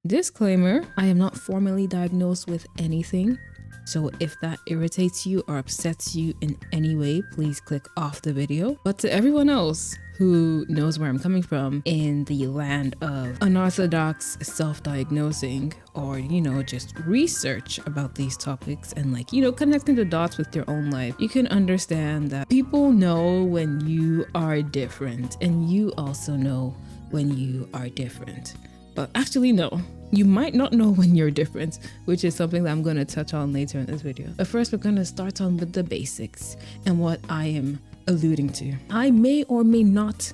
Disclaimer, I am not formally diagnosed with anything. So if that irritates you or upsets you in any way, please click off the video. But to everyone else who knows where I'm coming from in the land of unorthodox self-diagnosing or, just research about these topics and connecting the dots with your own life, you can understand that people know when you are different and you also know when you are different. But actually, no. You might not know when you're different, which is something that I'm going to touch on later in this video. But first, we're going to start on with the basics and what I am alluding to. I may or may not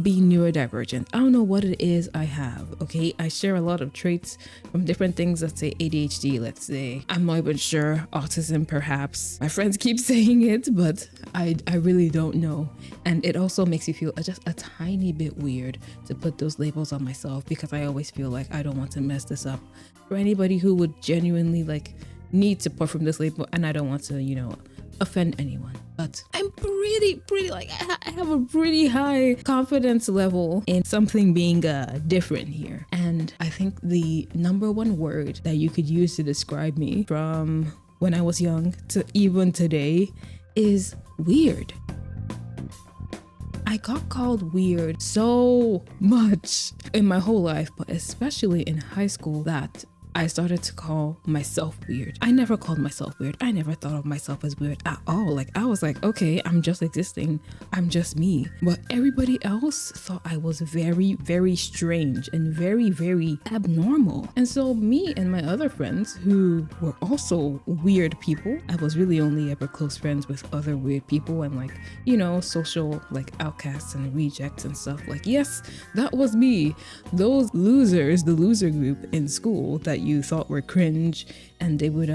be neurodivergent. I don't know what it is I have, okay? I share a lot of traits from different things. Let's say ADHD, let's say. I'm not even sure. Autism, perhaps. My friends keep saying it, but I really don't know. And it also makes you feel just a tiny bit weird to put those labels on myself because I always feel like I don't want to mess this up for anybody who would genuinely need support from this label, and I don't want to, offend anyone. But I'm pretty I have a pretty high confidence level in something being different here. And I think the number one word that you could use to describe me from when I was young to even today is weird. I got called weird so much in my whole life, but especially in high school, that I started to call myself weird. I never called myself weird. I never thought of myself as weird at all. I was like, okay, I'm just existing. I'm just me. But everybody else thought I was very, very strange and very, very abnormal. And so me and my other friends who were also weird people, I was really only ever close friends with other weird people and social outcasts and rejects and stuff. Yes, that was me. Those losers, the loser group in school that you thought were cringe, and they would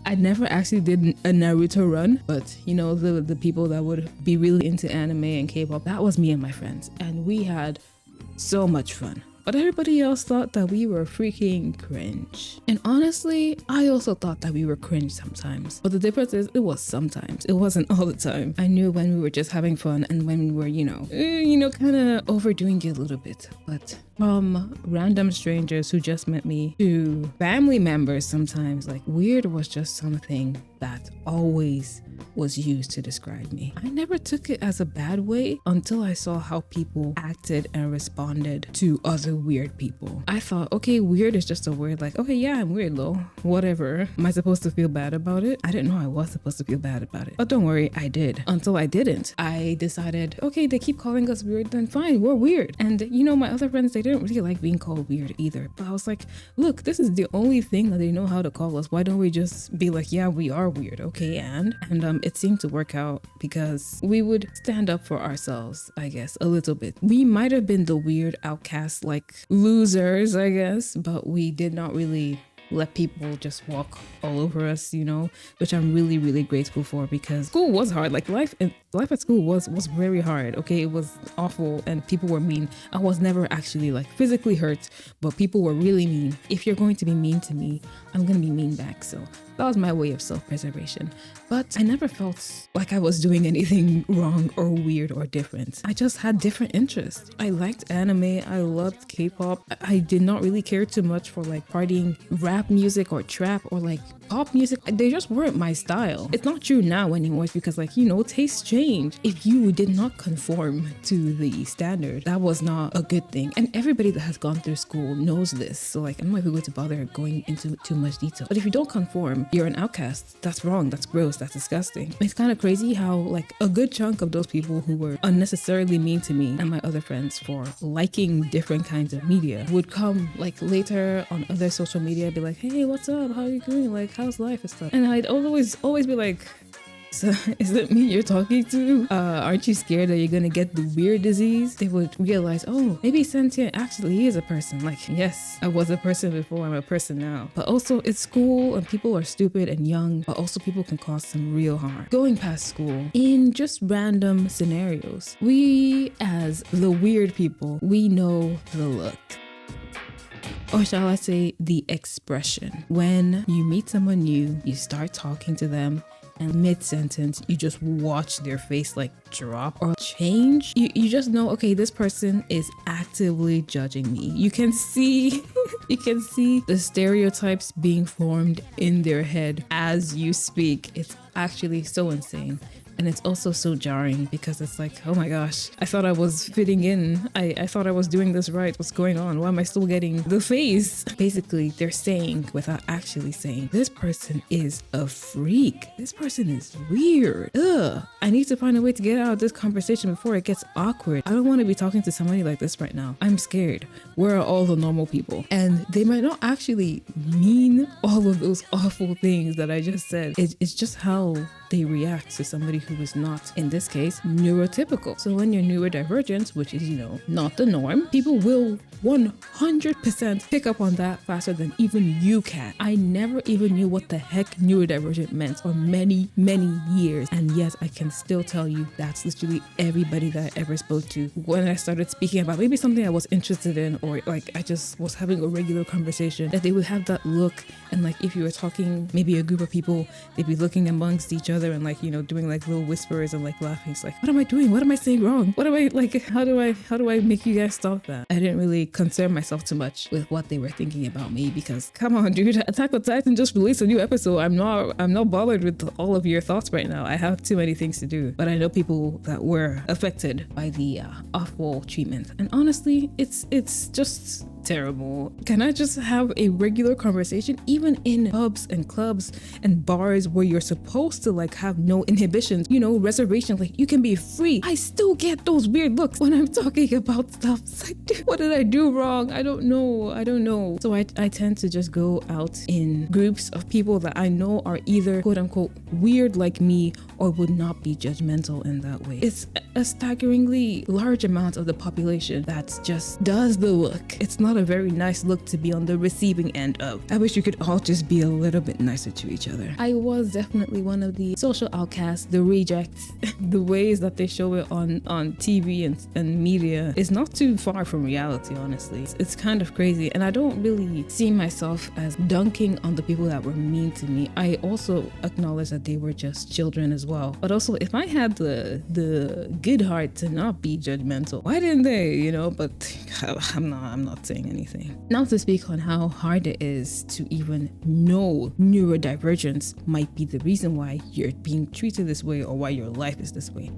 I never actually did a Naruto run, but the people that would be really into anime and K-pop, that was me and my friends, and we had so much fun. But everybody else thought that we were freaking cringe. And honestly, I also thought that we were cringe sometimes. But the difference is it was sometimes. It wasn't all the time. I knew when we were just having fun and when we were, kind of overdoing it a little bit. But from random strangers who just met me to family members sometimes, weird was just something that always was used to describe me. I never took it as a bad way until I saw how people acted and responded to other weird people. I thought, okay, weird is just a word, okay, yeah, I'm weird, lol, whatever. Am I supposed to feel bad about it? I didn't know I was supposed to feel bad about it. But don't worry, I did. Until I didn't. I decided, okay, they keep calling us weird, then fine, we're weird. And my other friends, they didn't really like being called weird either. But I was like, look, this is the only thing that they know how to call us. Why don't we just be like, yeah, we are weird, okay? And it seemed to work out because we would stand up for ourselves, I guess, a little bit. We might have been the weird outcasts, losers, I guess, but we did not really let people just walk all over us, which I'm really, really grateful for, because school was hard. Life at school was very hard. Okay, it was awful and people were mean. I was never actually physically hurt, but people were really mean. If you're going to be mean to me, I'm gonna be mean back. So that was my way of self-preservation. But I never felt like I was doing anything wrong or weird or different. I just had different interests. I liked anime. I loved K-pop. I did not really care too much for partying rap music or trap or pop music. They just weren't my style. It's not true now anymore because tastes change. If you did not conform to the standard, that was not a good thing. And everybody that has gone through school knows this. So I'm not even going to bother going into too much detail. But if you don't conform, you're an outcast. That's wrong. That's gross. That's disgusting. It's kind of crazy how a good chunk of those people who were unnecessarily mean to me and my other friends for liking different kinds of media would come later on other social media and be like, hey, what's up? How are you doing? How's life and stuff? And I'd always be like, so, is it me you're talking to? Aren't you scared that you're gonna get the weird disease? They would realize, oh, maybe Sentient actually is a person. Yes, I was a person before, I'm a person now. But also it's school and people are stupid and young, but also people can cause some real harm. Going past school, in just random scenarios, we as the weird people, we know the look. Or shall I say the expression. When you meet someone new, you start talking to them, and mid-sentence, you just watch their face drop or change, you just know, okay, this person is actively judging me. You can see you can see the stereotypes being formed in their head as you speak. It's actually so insane. And it's also so jarring because it's like, oh my gosh, I thought I was fitting in. I thought I was doing this right. What's going on? Why am I still getting the face? Basically, they're saying without actually saying, this person is a freak. This person is weird. Ugh. I need to find a way to get out of this conversation before it gets awkward. I don't want to be talking to somebody like this right now. I'm scared. Where are all the normal people? And they might not actually mean all of those awful things that I just said. It's just how they react to somebody who is not, in this case, neurotypical. So when you're neurodivergent, which is, not the norm, people will 100% pick up on that faster than even you can. I never even knew what the heck neurodivergent meant for many, many years. And yet I can still tell you that's literally everybody that I ever spoke to. When I started speaking about maybe something I was interested in, or like I just was having a regular conversation, that they would have that look. And like if you were talking, maybe a group of people, they'd be looking amongst each other and like, doing like little whispers and like laughing. It's like, what am I doing? What am I saying wrong? What am I like? How do I make you guys stop that? I didn't really concern myself too much with what they were thinking about me because come on, dude, Attack on Titan just released a new episode. I'm not bothered with all of your thoughts right now. I have too many things to do. But I know people that were affected by the awful treatment, and honestly, it's just terrible. Can I just have a regular conversation, even in pubs and clubs and bars where you're supposed to like have no inhibitions, reservations, like you can be free? I still get those weird looks when I'm talking about stuff. It's like, what did I do wrong? I don't know. So I tend to just go out in groups of people that I know are either quote unquote weird like me or would not be judgmental in that way. It's a staggeringly large amount of the population that just does the look. It's not a very nice look to be on the receiving end of. I wish you could all just be a little bit nicer to each other. I was definitely one of the social outcasts, the rejects. The ways that they show it on TV and media is not too far from reality, honestly. It's kind of crazy, and I don't really see myself as dunking on the people that were mean to me. I also acknowledge that they were just children as well. But also, if I had the good heart to not be judgmental, why didn't they? But I'm not saying anything. Not to speak on how hard it is to even know neurodivergence might be the reason why you're being treated this way or why your life is this way.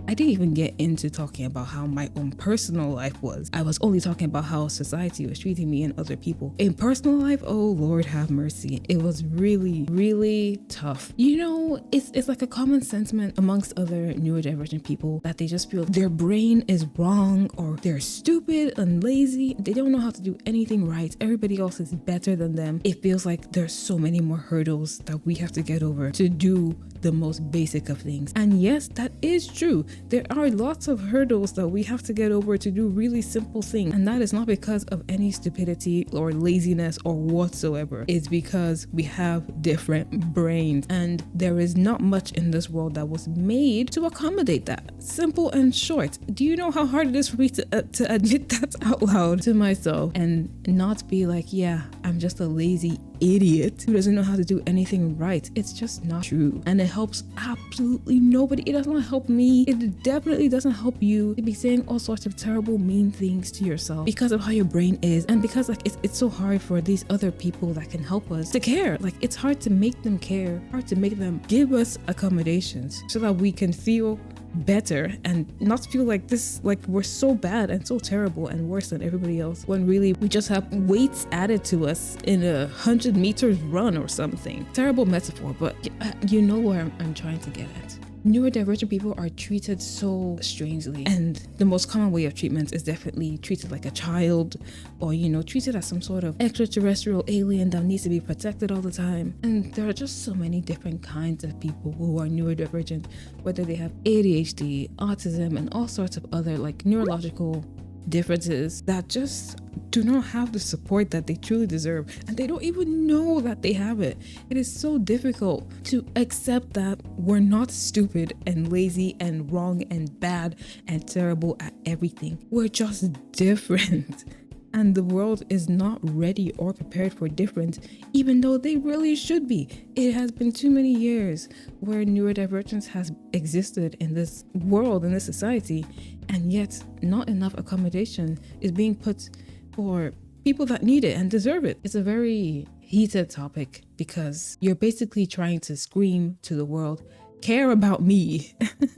I didn't even get into talking about how my own personal life was. I was only talking about how society was treating me and other people. In personal life, oh Lord have mercy. It was really, really tough. It's like a common sentiment amongst other neurodivergent people that they just feel their brain is wrong or they're stupid and lazy. They don't know how to do anything right. Everybody else is better than them. It feels like there's so many more hurdles that we have to get over to do the most basic of things. And yes, that is true. There are lots of hurdles that we have to get over to do really simple things. And that is not because of any stupidity or laziness or whatsoever. It's because we have different brains. And there is not much in this world that was made to accommodate that. Simple and short. Do you know how hard it is for me to admit that out loud to myself and not be like, yeah, I'm just a lazy idiot who doesn't know how to do anything right? It's just not true. And it helps absolutely nobody. It does not help me. It definitely doesn't help you to be saying all sorts of terrible, mean things to yourself because of how your brain is, and because like it's so hard for these other people that can help us to care. Like it's hard to make them care, hard to make them give us accommodations so that we can feel better and not feel like this, like we're so bad and so terrible and worse than everybody else, when really we just have weights added to us in 100 meters run or something. Terrible metaphor, but you know where I'm trying to get at. Neurodivergent people are treated so strangely, and the most common way of treatment is definitely treated like a child, or treated as some sort of extraterrestrial alien that needs to be protected all the time. And there are just so many different kinds of people who are neurodivergent, whether they have ADHD, autism, and all sorts of other like neurological differences that just do not have the support that they truly deserve, and they don't even know that they have it. It is so difficult to accept that we're not stupid and lazy and wrong and bad and terrible at everything. We're just different. and the world is not ready or prepared for difference, even though they really should be. It has been too many years where neurodivergence has existed in this world, in this society, and yet not enough accommodation is being put for people that need it and deserve it. It's a very heated topic because you're basically trying to scream to the world, care about me.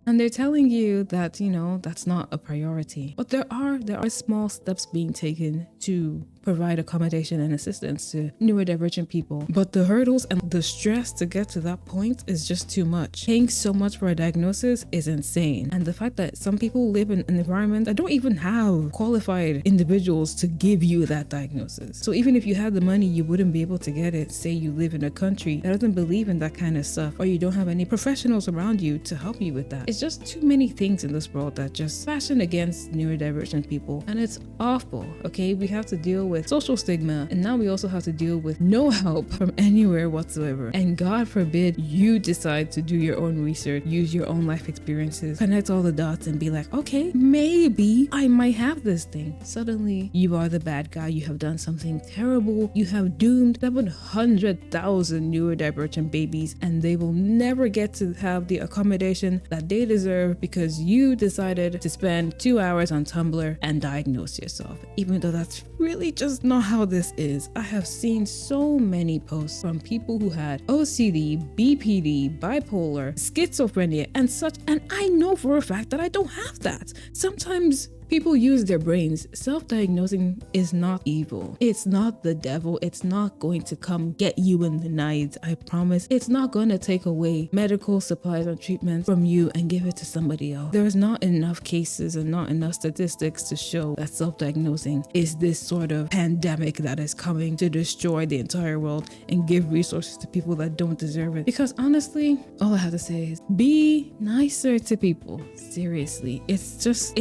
And they're telling you that, you know, that's not a priority. But there are small steps being taken to provide accommodation and assistance to neurodivergent people. But the hurdles and the stress to get to that point is just too much. Paying so much for a diagnosis is insane. And the fact that some people live in an environment that don't even have qualified individuals to give you that diagnosis. So even if you had the money, you wouldn't be able to get it. Say you live in a country that doesn't believe in that kind of stuff, or you don't have any professionals around you to help you with that. It's just too many things in this world that just fashion against neurodivergent people. And it's awful, okay? We have to deal with social stigma, and now we also have to deal with no help from anywhere whatsoever. And God forbid you decide to do your own research, use your own life experiences, connect all the dots and be like, okay, maybe I might have this thing. Suddenly you are the bad guy. You have done something terrible. You have doomed 700,000 neurodivergent babies, and they will never get to have the accommodation that they deserve because you decided to spend 2 hours on Tumblr and diagnose yourself, even though that's really just not how this is. I have seen so many posts from people who had OCD, BPD, bipolar, schizophrenia, and such, and I know for a fact that I don't have that. Sometimes people use their brains. Self-diagnosing is not evil. It's not the devil. It's not going to come get you in the night. I promise. It's not going to take away medical supplies and treatments from you and give it to somebody else. There's not enough cases and not enough statistics to show that self-diagnosing is this sort of pandemic that is coming to destroy the entire world and give resources to people that don't deserve it. Because honestly, all I have to say is be nicer to people. Seriously. It's just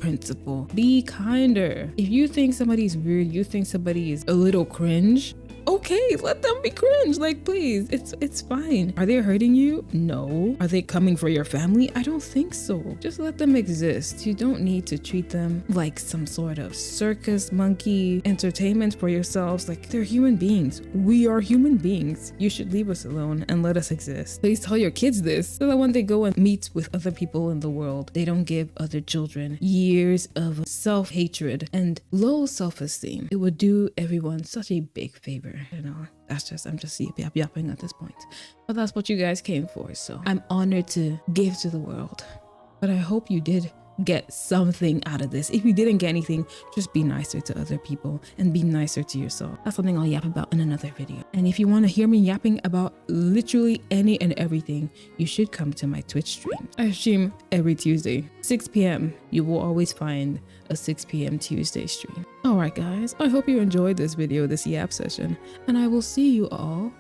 principle. Be kinder. If you think somebody's weird, you think somebody is a little cringe, okay, let them be cringe. Like, please, it's fine. Are they hurting you? No. Are they coming for your family? I don't think so. Just let them exist. You don't need to treat them like some sort of circus monkey entertainment for yourselves. Like, they're human beings. We are human beings. You should leave us alone and let us exist. Please tell your kids this so that when they go and meet with other people in the world, they don't give other children years of self-hatred and low self-esteem. It would do everyone such a big favor. You know, I'm just yapping at this point. But that's what you guys came for. So I'm honored to give to the world. But I hope you did get something out of this. If you didn't get anything, just be nicer to other people and be nicer to yourself. That's something I'll yap about in another video. And if you want to hear me yapping about literally any and everything, you should come to my Twitch stream. I stream every Tuesday, 6 p.m. You will always find a 6 p.m. Tuesday stream. Alright guys, I hope you enjoyed this video, this yap session, and I will see you all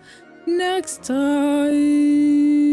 next time.